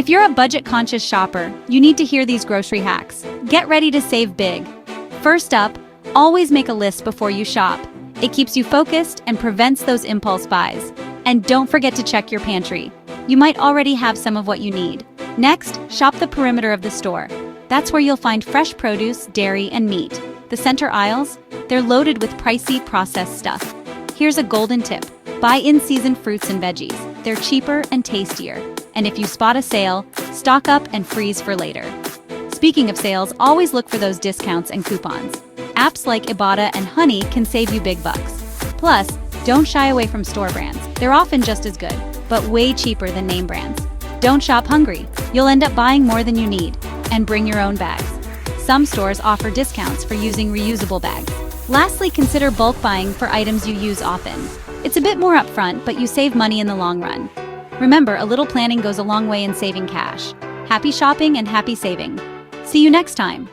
If you're a budget-conscious shopper, you need to hear these grocery hacks. Get ready to save big. First up, always make a list before you shop. It keeps you focused and prevents those impulse buys. And don't forget to check your pantry. You might already have some of what you need. Next, shop the perimeter of the store. That's where you'll find fresh produce, dairy, and meat. The center aisles? They're loaded with pricey, processed stuff. Here's a golden tip. Buy in-season fruits and veggies. They're cheaper and tastier. And if you spot a sale, stock up and freeze for later. Speaking of sales, always look for those discounts and coupons. Apps like Ibotta and Honey can save you big bucks. Plus, don't shy away from store brands. They're often just as good, but way cheaper than name brands. Don't shop hungry. You'll end up buying more than you need. And bring your own bags. Some stores offer discounts for using reusable bags. Lastly, consider bulk buying for items you use often. It's a bit more upfront, but you save money in the long run. Remember, a little planning goes a long way in saving cash. Happy shopping and happy saving. See you next time.